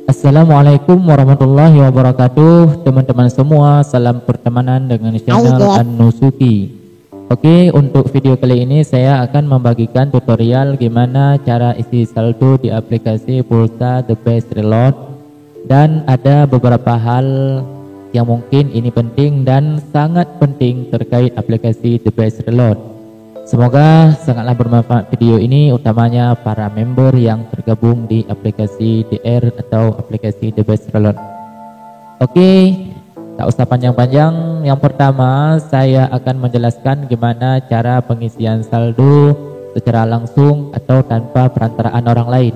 Assalamualaikum warahmatullahi wabarakatuh. Teman-teman semua, salam pertemanan dengan channel An-Nusuki. Oke, untuk video kali ini saya akan membagikan tutorial gimana cara isi saldo di aplikasi pulsa The Best Reload. Dan ada beberapa hal yang mungkin ini penting dan sangat penting terkait aplikasi The Best Reload. Semoga sangatlah bermanfaat video ini, utamanya para member yang tergabung di aplikasi DR atau aplikasi The Best Reload. Oke, tak usah panjang-panjang. Yang pertama, saya akan menjelaskan gimana cara pengisian saldo secara langsung atau tanpa perantaraan orang lain.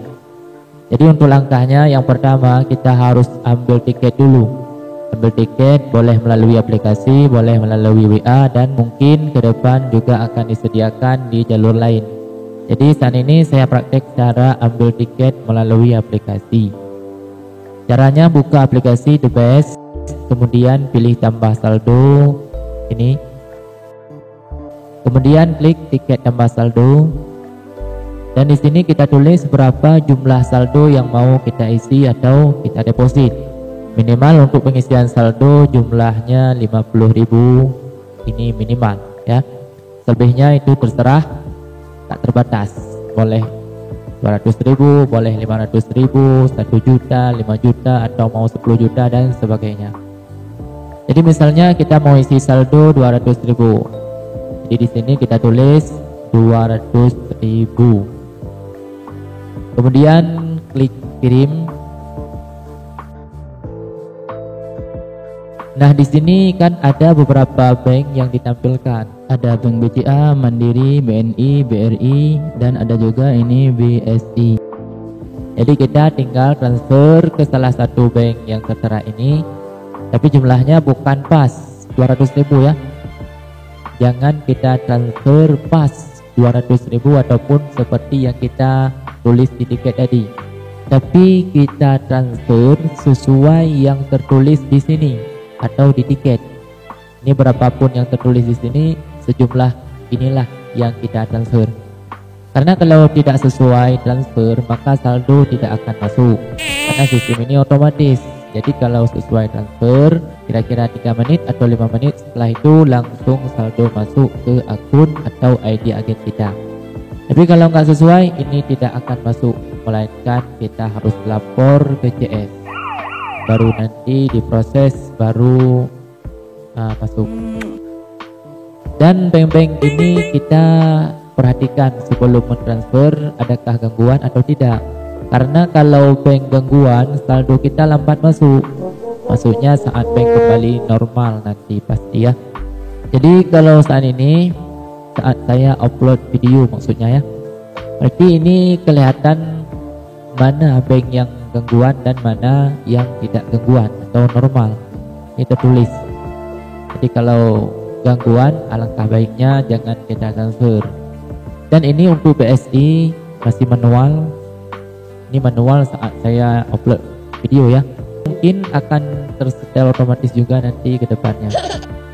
Jadi untuk langkahnya, yang pertama kita harus ambil tiket dulu. Ambil tiket boleh melalui aplikasi, boleh melalui WA, dan mungkin ke depan juga akan disediakan di jalur lain. Jadi saat ini saya praktek cara ambil tiket melalui aplikasi. Caranya buka aplikasi The Best, kemudian pilih tambah saldo ini, kemudian klik tiket tambah saldo, dan di sini kita tulis berapa jumlah saldo yang mau kita isi atau kita deposit. Minimal untuk pengisian saldo jumlahnya 50.000, ini minimal ya. Selebihnya itu terserah, tak terbatas. Boleh 200.000, boleh 500.000, 1 juta, 5 juta, atau mau 10 juta dan sebagainya. Jadi misalnya kita mau isi saldo 200.000. Jadi di sini kita tulis 200.000. Kemudian klik kirim. Nah, di sini kan ada beberapa bank yang ditampilkan. Ada Bank BCA, Mandiri, BNI, BRI, dan ada juga ini BSI. Jadi kita tinggal transfer ke salah satu bank yang tertera ini. Tapi jumlahnya bukan pas 200.000 ya. Jangan kita transfer pas 200.000 ataupun seperti yang kita tulis di tiket tadi. Tapi kita transfer sesuai yang tertulis di sini atau di tiket. Ini berapapun yang tertulis di sini, sejumlah inilah yang kita transfer. Karena kalau tidak sesuai transfer, maka saldo tidak akan masuk. Karena sistem ini otomatis. Jadi kalau sesuai transfer, kira-kira 3 menit atau 5 menit setelah itu langsung saldo masuk ke akun atau ID agen kita. Tapi kalau nggak sesuai, ini tidak akan masuk, melainkan kita harus lapor ke CS. Baru nanti diproses, baru masuk. Dan bank-bank ini kita perhatikan sebelum mentransfer adakah gangguan atau tidak. Karena kalau bank gangguan, saldo kita lambat masuk. Masuknya saat bank kembali normal nanti pasti ya. Jadi kalau saat ini, saat saya upload video maksudnya ya, berarti ini kelihatan mana bank yang gangguan dan mana yang tidak gangguan atau normal. Ini tertulis. Jadi kalau gangguan, alangkah baiknya jangan kita transfer. Dan ini untuk BSI masih manual. Ini manual saat saya upload video ya. Mungkin akan tersetel otomatis juga nanti ke depannya.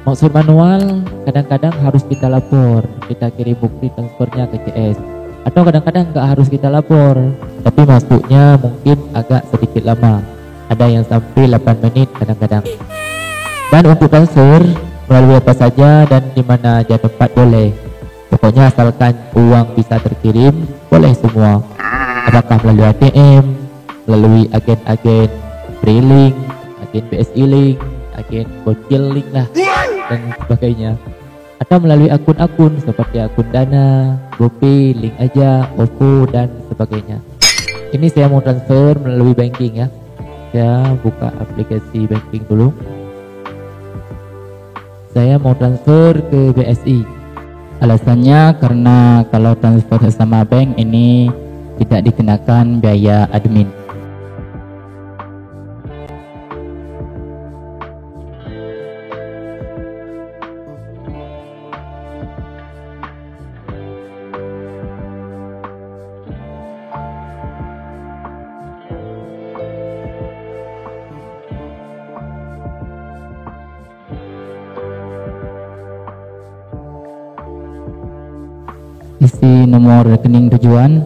Maksud manual, kadang-kadang harus kita lapor, kita kirim bukti transfernya ke CS. Atau kadang-kadang nggak harus kita lapor, tapi masuknya mungkin agak sedikit lama. Ada yang sampai 8 menit kadang-kadang. Dan untuk transfer melalui apa saja dan di mana aja tempat boleh. Pokoknya asalkan uang bisa terkirim, boleh semua. Apakah melalui ATM, melalui agen-agen Brilink, agen BSI Link, agen Bocil Link lah, dan sebagainya. Atau melalui akun-akun seperti akun Dana, GoPay, Link Aja, OVO, dan sebagainya. Ini saya mau transfer melalui banking ya. Saya buka aplikasi banking dulu. Saya mau transfer ke BSI. Alasannya karena kalau transfer sesama bank ini tidak dikenakan biaya admin. Isi nomor rekening tujuan,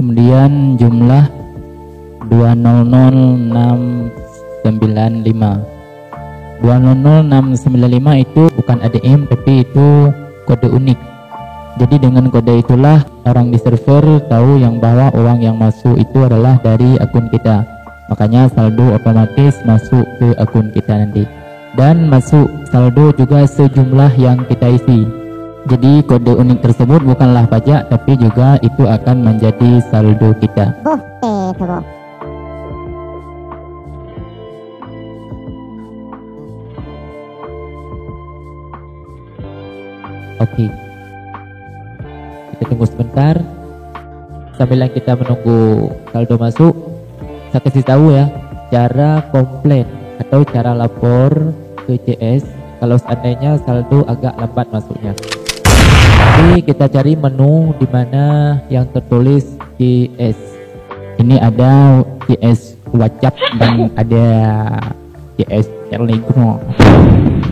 kemudian jumlah 200695. 200695 itu bukan ADM tapi itu kode unik. Jadi dengan kode itulah orang di server tahu yang bahwa uang yang masuk itu adalah dari akun kita. Makanya saldo otomatis masuk ke akun kita nanti. Dan masuk saldo juga sejumlah yang kita isi. Jadi kode unik tersebut bukanlah pajak tapi juga itu akan menjadi saldo kita. Oke. Kita tunggu sebentar. Sambil kita menunggu saldo masuk, saya kasih tahu ya cara komplain atau cara lapor ke CS kalau seandainya saldo agak lambat masuknya. Jadi kita cari menu di mana yang tertulis CS. Ini ada CS WhatsApp dan ada CS Telegram.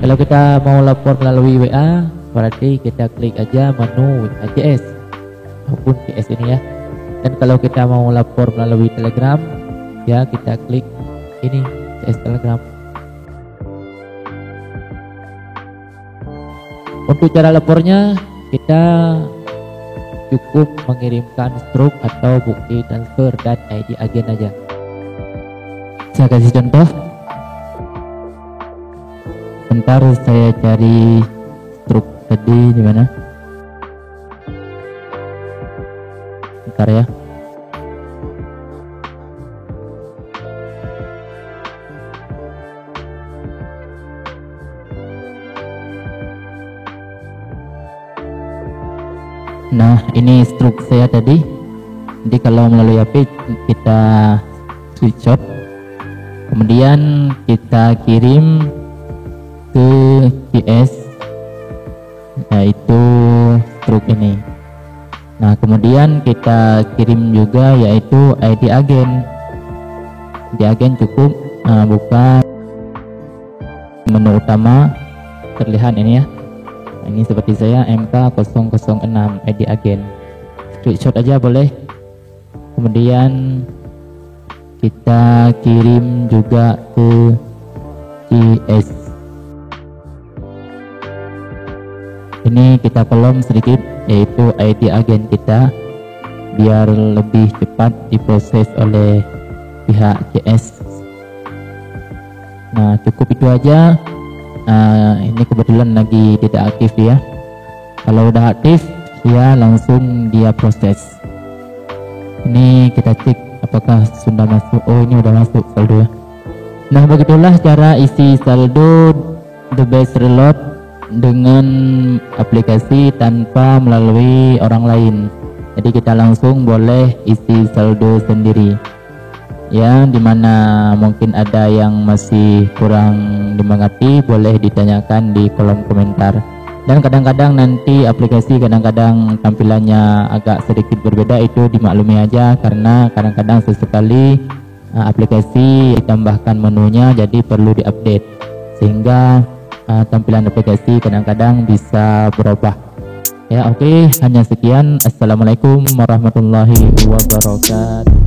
Kalau kita mau lapor melalui WA, berarti kita klik aja menu CS maupun CS ini ya. Dan kalau kita mau lapor melalui Telegram, ya kita klik ini CS Telegram. Untuk cara lapornya kita cukup mengirimkan struk atau bukti transfer dan ID agen aja. Saya kasih contoh. Bentar saya cari struk tadi di mana? Bentar ya. Nah, ini struk saya tadi. Jadi kalau melalui HP kita screenshot, kemudian kita kirim ke CS, yaitu struk ini. Nah, kemudian kita kirim juga yaitu ID agen. ID agen cukup buka menu utama, terlihat ini ya. Ini seperti saya MK006 ID agen. Screenshot aja boleh. Kemudian kita kirim juga ke CS. Ini kita kolom sedikit yaitu ID agen kita biar lebih cepat diproses oleh pihak CS. Nah, cukup itu aja. Ini kebetulan lagi tidak aktif ya. Kalau udah aktif ya langsung dia proses. Ini kita cek apakah sudah masuk. Oh, ini udah masuk saldo ya. Nah, begitulah cara isi saldo The Best Reload dengan aplikasi tanpa melalui orang lain. Jadi kita langsung boleh isi saldo sendiri. Ya, dimana mungkin ada yang masih kurang dimengerti boleh ditanyakan di kolom komentar. Dan kadang-kadang nanti aplikasi kadang-kadang tampilannya agak sedikit berbeda, itu dimaklumi aja karena kadang-kadang sesekali aplikasi ditambahkan menunya jadi perlu diupdate sehingga tampilan aplikasi kadang-kadang bisa berubah. Ya, oke, hanya sekian. Assalamualaikum warahmatullahi wabarakatuh.